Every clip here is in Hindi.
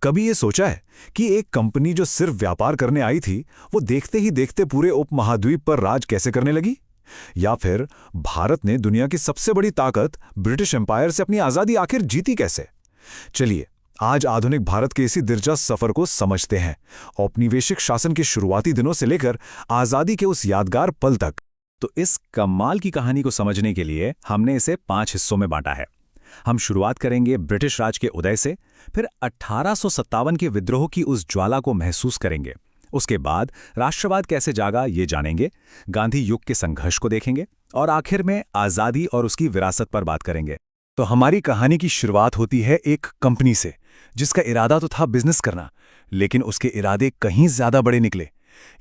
कभी ये सोचा है कि एक कंपनी जो सिर्फ व्यापार करने आई थी, वो देखते ही देखते पूरे उपमहाद्वीप पर राज कैसे करने लगी? या फिर भारत ने दुनिया की सबसे बड़ी ताकत ब्रिटिश एम्पायर से अपनी आजादी आखिर जीती कैसे? चलिए, आज आधुनिक भारत के इसी दिलचस्प सफर को समझते हैं, औपनिवेशिक शासन के शुरुआती दिनों से लेकर आजादी के उस यादगार पल तक। तो इस कमाल की कहानी को समझने के लिए हमने इसे 5 हिस्सों में बांटा है। हम शुरुआत करेंगे ब्रिटिश राज के उदय से, फिर 1857 के विद्रोह की उस ज्वाला को महसूस करेंगे। उसके बाद राष्ट्रवाद कैसे जागा ये जानेंगे, गांधी युग के संघर्ष को देखेंगे और आखिर में आज़ादी और उसकी विरासत पर बात करेंगे। तो हमारी कहानी की शुरुआत होती है एक कंपनी से, जिसका इरादा तो था बिजनेस करना, लेकिन उसके इरादे कहीं ज्यादा बड़े निकले।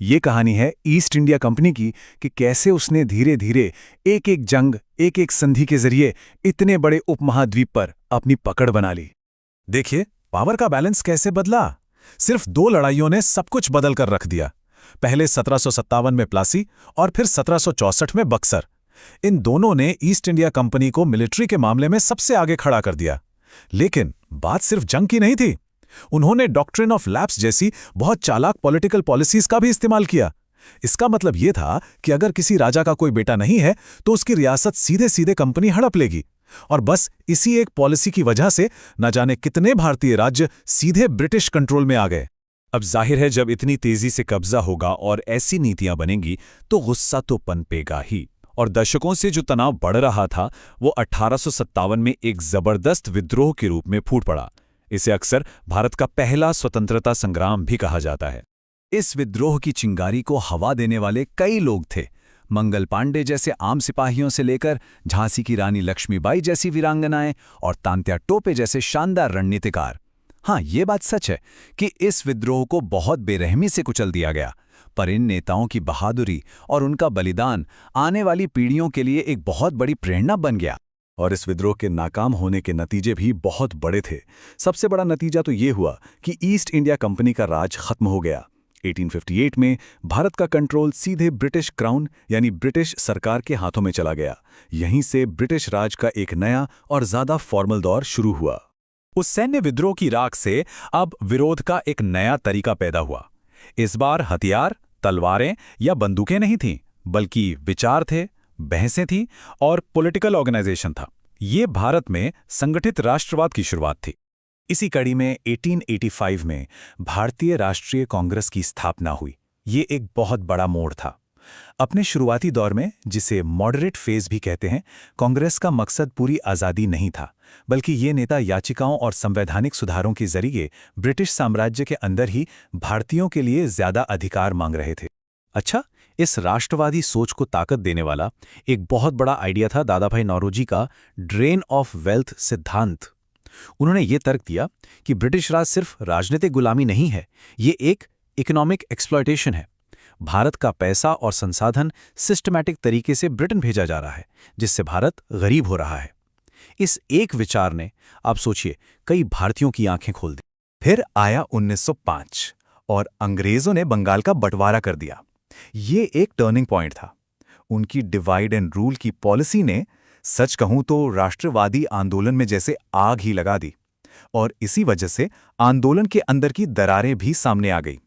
ये कहानी है ईस्ट इंडिया कंपनी की कि कैसे उसने धीरे धीरे एक एक जंग, एक एक संधि के जरिए इतने बड़े उपमहाद्वीप पर अपनी पकड़ बना ली। देखिए, पावर का बैलेंस कैसे बदला। सिर्फ 2 लड़ाइयों ने सब कुछ बदल कर रख दिया। पहले 1757 में प्लासी और फिर 1764 में बक्सर। इन दोनों ने ईस्ट इंडिया कंपनी को मिलिट्री के मामले में सबसे आगे खड़ा कर दिया। लेकिन बात सिर्फ जंग की नहीं थी। उन्होंने डॉक्ट्रिन ऑफ लैप्स जैसी बहुत चालाक पॉलिटिकल पॉलिसीज का भी इस्तेमाल किया। इसका मतलब यह था कि अगर किसी राजा का कोई बेटा नहीं है तो उसकी रियासत सीधे सीधे कंपनी हड़प लेगी। और बस इसी एक पॉलिसी की वजह से न जाने कितने भारतीय राज्य सीधे ब्रिटिश कंट्रोल में आ गए। अब जाहिर है, जब इतनी तेजी से कब्जा होगा और ऐसी नीतियां बनेंगी तो गुस्सा तो पनपेगा ही। और दशकों से जो तनाव बढ़ रहा था वो 1857 में एक जबरदस्त विद्रोह के रूप में फूट पड़ा। इसे अक्सर भारत का पहला स्वतंत्रता संग्राम भी कहा जाता है। इस विद्रोह की चिंगारी को हवा देने वाले कई लोग थे। मंगल पांडे जैसे आम सिपाहियों से लेकर झांसी की रानी लक्ष्मीबाई जैसी वीरांगनाएं और तांत्या टोपे जैसे शानदार रणनीतिकार। हाँ, ये बात सच है कि इस विद्रोह को बहुत बेरहमी से कुचल दिया गया, पर इन नेताओं की बहादुरी और उनका बलिदान आने वाली पीढ़ियों के लिए एक बहुत बड़ी प्रेरणा बन गया। और इस विद्रोह के नाकाम होने के नतीजे भी बहुत बड़े थे। सबसे बड़ा नतीजा तो ये हुआ कि ईस्ट इंडिया कंपनी का राज खत्म हो गया। 1858 में भारत का कंट्रोल सीधे ब्रिटिश क्राउन यानी ब्रिटिश सरकार के हाथों में चला गया। यहीं से ब्रिटिश राज का एक नया और ज्यादा फॉर्मल दौर शुरू हुआ। उस सैन्य विद्रोह की राख से अब विरोध का एक नया तरीका पैदा हुआ। इस बार हथियार, तलवारें या बंदूकें नहीं थीं, बल्कि विचार थे, बहसें थीं और पॉलिटिकल ऑर्गेनाइजेशन था। ये भारत में संगठित राष्ट्रवाद की शुरुआत थी। इसी कड़ी में 1885 में भारतीय राष्ट्रीय कांग्रेस की स्थापना हुई। ये एक बहुत बड़ा मोड़ था। अपने शुरुआती दौर में, जिसे मॉडरेट फेज भी कहते हैं, कांग्रेस का मकसद पूरी आज़ादी नहीं था, बल्कि ये नेता याचिकाओं और संवैधानिक सुधारों के जरिए ब्रिटिश साम्राज्य के अंदर ही भारतीयों के लिए ज्यादा अधिकार मांग रहे थे। अच्छा, इस राष्ट्रवादी सोच को ताकत देने वाला एक बहुत बड़ा आइडिया था दादा भाई नौरोजी का ड्रेन ऑफ वेल्थ सिद्धांत। उन्होंने ये तर्क दिया कि ब्रिटिश राज सिर्फ राजनीतिक गुलामी नहीं है, ये एक इकोनॉमिक एक्सप्लॉयटेशन है। भारत का पैसा और संसाधन सिस्टमैटिक तरीके से ब्रिटेन भेजा जा रहा है, जिससे भारत गरीब हो रहा है। इस एक विचार ने, आप सोचिए, कई भारतीयों की आंखें खोल दी। फिर आया 1905 और अंग्रेजों ने बंगाल का बंटवारा कर दिया। ये एक टर्निंग पॉइंट था। उनकी डिवाइड एंड रूल की पॉलिसी ने, सच कहूं तो, राष्ट्रवादी आंदोलन में जैसे आग ही लगा दी। और इसी वजह से आंदोलन के अंदर की दरारें भी सामने आ गई।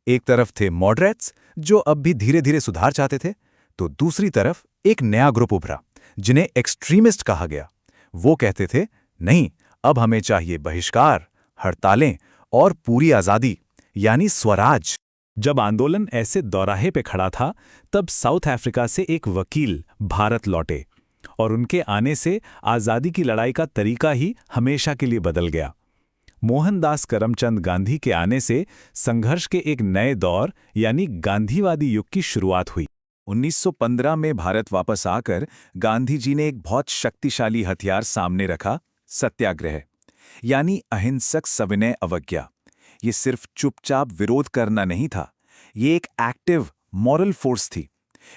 एक तरफ थे मॉडरेट्स, जो अब भी धीरे धीरे सुधार चाहते थे, तो दूसरी तरफ एक नया ग्रुप उभरा, जिन्हें एक्सट्रीमिस्ट कहा गया। वो कहते थे, नहीं, अब हमें चाहिए बहिष्कार, हड़तालें और पूरी आज़ादी, यानी स्वराज। जब आंदोलन ऐसे दौराहे पे खड़ा था, तब साउथ अफ्रीका से एक वकील भारत लौटे और उनके आने से आज़ादी की लड़ाई का तरीका ही हमेशा के लिए बदल गया। मोहनदास करमचंद गांधी के आने से संघर्ष के एक नए दौर यानी गांधीवादी युग की शुरुआत हुई। 1915 में भारत वापस आकर गांधी जी ने एक बहुत शक्तिशाली हथियार सामने रखा, सत्याग्रह, यानी अहिंसक सविनय अवज्ञा। ये सिर्फ चुपचाप विरोध करना नहीं था, ये एक एक्टिव मॉरल फोर्स थी।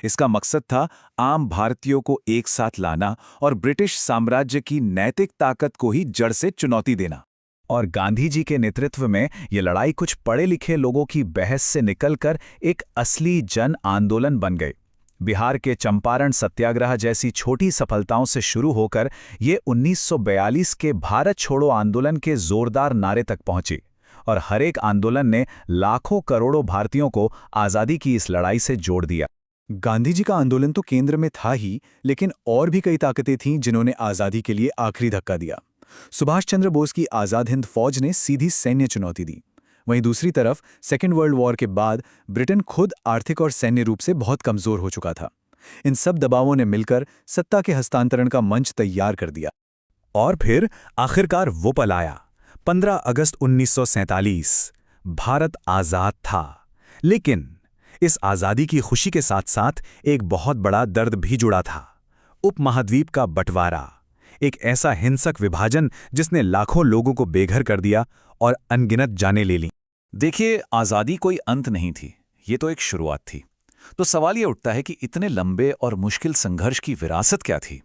इसका मकसद था आम भारतीयों को एक साथ लाना और ब्रिटिश साम्राज्य की नैतिक ताकत को ही जड़ से चुनौती देना। और गांधी जी के नेतृत्व में ये लड़ाई कुछ पढ़े लिखे लोगों की बहस से निकलकर एक असली जन आंदोलन बन गई। बिहार के चंपारण सत्याग्रह जैसी छोटी सफलताओं से शुरू होकर ये 1942 के भारत छोड़ो आंदोलन के जोरदार नारे तक पहुंची। और हर एक आंदोलन ने लाखों करोड़ों भारतीयों को आज़ादी की इस लड़ाई से जोड़ दिया। गांधी जी का आंदोलन तो केंद्र में था ही, लेकिन और भी कई ताकतें थीं जिन्होंने आज़ादी के लिए आखिरी धक्का दिया। सुभाष चंद्र बोस की आज़ाद हिंद फौज ने सीधी सैन्य चुनौती दी। वहीं दूसरी तरफ सेकेंड वर्ल्ड वॉर के बाद ब्रिटेन खुद आर्थिक और सैन्य रूप से बहुत कमज़ोर हो चुका था। इन सब दबावों ने मिलकर सत्ता के हस्तांतरण का मंच तैयार कर दिया। और फिर आखिरकार वो पल आया, 15 अगस्त 1947। भारत आज़ाद था, लेकिन इस आज़ादी की खुशी के साथ साथ एक बहुत बड़ा दर्द भी जुड़ा था। उपमहाद्वीप का बंटवारा, एक ऐसा हिंसक विभाजन जिसने लाखों लोगों को बेघर कर दिया और अनगिनत जानें ले लीं। देखिए, आज़ादी कोई अंत नहीं थी, ये तो एक शुरुआत थी। तो सवाल ये उठता है कि इतने लंबे और मुश्किल संघर्ष की विरासत क्या थी?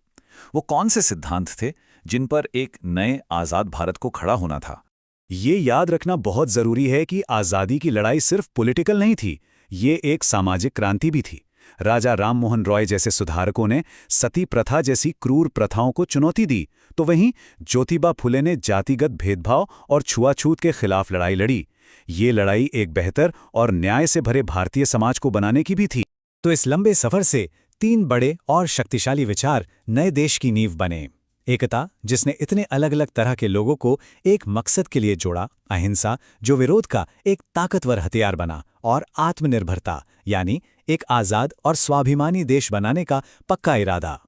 वो कौन से सिद्धांत थे जिन पर एक नए आज़ाद भारत को खड़ा होना था? ये याद रखना बहुत ज़रूरी है कि आज़ादी की लड़ाई सिर्फ पॉलिटिकल नहीं थी, ये एक सामाजिक क्रांति भी थी। राजा राम मोहन रॉय जैसे सुधारकों ने सती प्रथा जैसी क्रूर प्रथाओं को चुनौती दी, तो वहीं ज्योतिबा फुले ने जातिगत भेदभाव और छुआछूत के खिलाफ लड़ाई लड़ी। ये लड़ाई एक बेहतर और न्याय से भरे भारतीय समाज को बनाने की भी थी। तो इस लंबे सफर से 3 बड़े और शक्तिशाली विचार नए देश की नींव बने। एकता, जिसने इतने अलग अलग तरह के लोगों को एक मकसद के लिए जोड़ा, अहिंसा, जो विरोध का एक ताकतवर हथियार बना, और आत्मनिर्भरता, यानी एक आज़ाद और स्वाभिमानी देश बनाने का पक्का इरादा।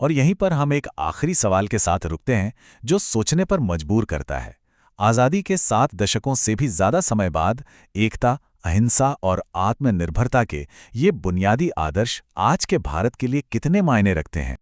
और यहीं पर हम एक आखिरी सवाल के साथ रुकते हैं जो सोचने पर मजबूर करता है। आज़ादी के 7 दशकों से भी ज़्यादा समय बाद एकता, अहिंसा और आत्मनिर्भरता के ये बुनियादी आदर्श आज के भारत के लिए कितने मायने रखते हैं?